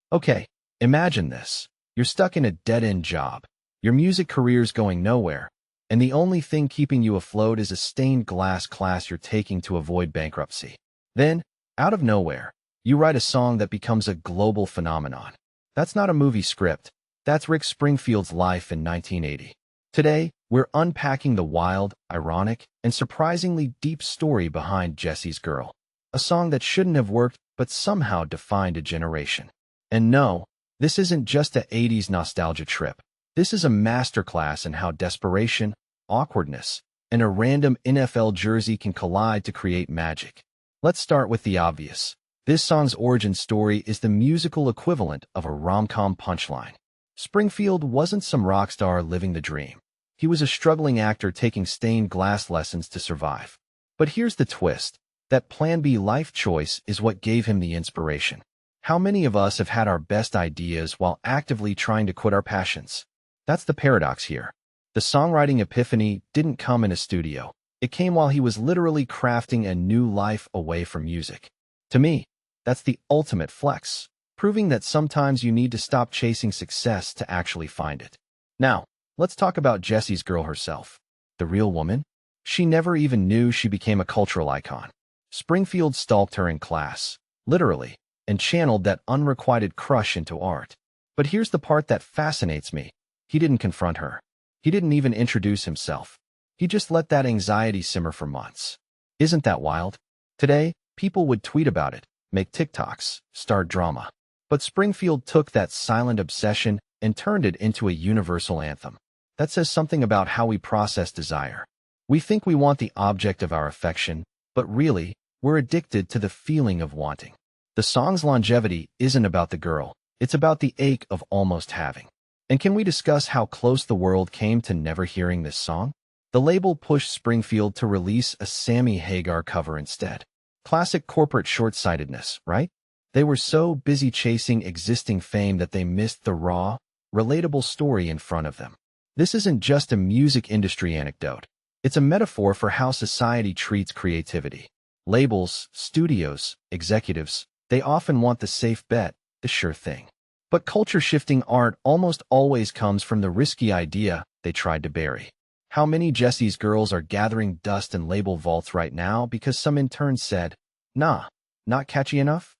Okay, imagine this. You're stuck in a dead-end job. Your music career's going nowhere, and the only thing keeping you afloat is a stained glass class you're taking to avoid bankruptcy. Then, out of nowhere, you write a song that becomes a global phenomenon. That's not a movie script. That's Rick Springfield's life in 1980. Today, we're unpacking the wild, ironic, and surprisingly deep story behind Jessie's Girl, a song that shouldn't have worked but somehow defined a generation. And no, this isn't just a 80s nostalgia trip. This is a masterclass in how desperation, awkwardness, and a random NFL jersey can collide to create magic. Let's start with the obvious. This song's origin story is the musical equivalent of a rom-com punchline. Springfield wasn't some rock star living the dream. He was a struggling actor taking stained glass lessons to survive. But here's the twist. That Plan B life choice is what gave him the inspiration. How many of us have had our best ideas while actively trying to quit our passions? That's the paradox here. The songwriting epiphany didn't come in a studio. It came while he was literally crafting a new life away from music. To me, that's the ultimate flex, proving that sometimes you need to stop chasing success to actually find it. Now, let's talk about Jessie's Girl herself. The real woman? She never even knew she became a cultural icon. Springfield stalked her in class, literally, and channeled that unrequited crush into art. But here's the part that fascinates me. He didn't confront her. He didn't even introduce himself. He just let that anxiety simmer for months. Isn't that wild? Today, people would tweet about it, make TikToks, start drama. But Springfield took that silent obsession and turned it into a universal anthem. That says something about how we process desire. We think we want the object of our affection, but really, we're addicted to the feeling of wanting. The song's longevity isn't about the girl. It's about the ache of almost having. And can we discuss how close the world came to never hearing this song? The label pushed Springfield to release a Sammy Hagar cover instead. Classic corporate short-sightedness, right? They were so busy chasing existing fame that they missed the raw, relatable story in front of them. This isn't just a music industry anecdote. It's a metaphor for how society treats creativity. Labels, studios, executives, they often want the safe bet, the sure thing. But culture-shifting art almost always comes from the risky idea they tried to bury. How many Jessie's Girls are gathering dust in label vaults right now because some intern said, "Nah, not catchy enough?"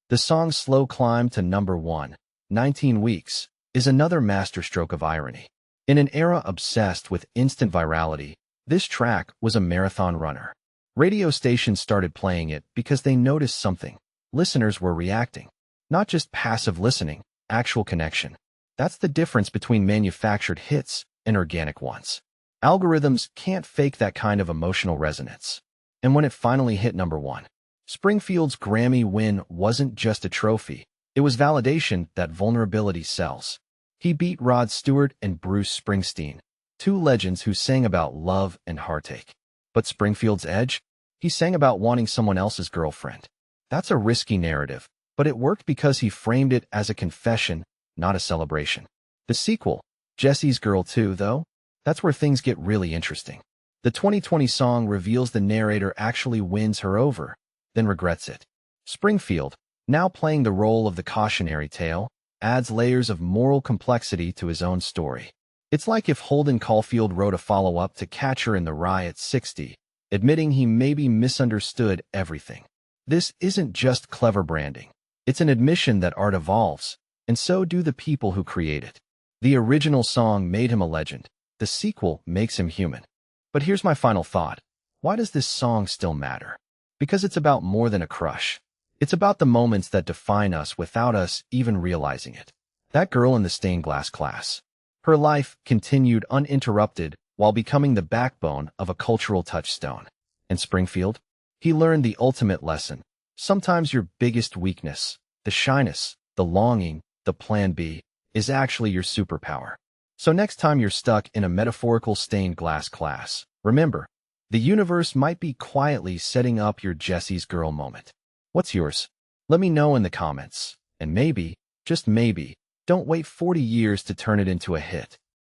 The song's slow climb to number 1, 19 weeks, is another masterstroke of irony. In an era obsessed with instant virality, this track was a marathon runner. Radio stations started playing it because they noticed something. Listeners were reacting. Not just passive listening, actual connection. That's the difference between manufactured hits and organic ones. Algorithms can't fake that kind of emotional resonance. And when it finally hit number 1, Springfield's Grammy win wasn't just a trophy. It was validation that vulnerability sells. He beat Rod Stewart and Bruce Springsteen, two legends who sang about love and heartache. But Springfield's edge? He sang about wanting someone else's girlfriend. That's a risky narrative, but it worked because he framed it as a confession, not a celebration. The sequel, Jessie's Girl 2, though, that's where things get really interesting. The 2020 song reveals the narrator actually wins her over, then regrets it. Springfield, now playing the role of the cautionary tale, adds layers of moral complexity to his own story. It's like if Holden Caulfield wrote a follow-up to Catcher in the Rye at 60, admitting he maybe misunderstood everything. This isn't just clever branding. It's an admission that art evolves, and so do the people who create it. The original song made him a legend. The sequel makes him human. But here's my final thought. Why does this song still matter? Because it's about more than a crush. It's about the moments that define us without us even realizing it. That girl in the stained glass class. Her life continued uninterrupted while becoming the backbone of a cultural touchstone. And Springfield? He learned the ultimate lesson. Sometimes your biggest weakness, the shyness, the longing, the plan B, is actually your superpower. So next time you're stuck in a metaphorical stained glass class, remember, the universe might be quietly setting up your Jessie's Girl moment. What's yours? Let me know in the comments. And maybe, just maybe, don't wait 40 years to turn it into a hit.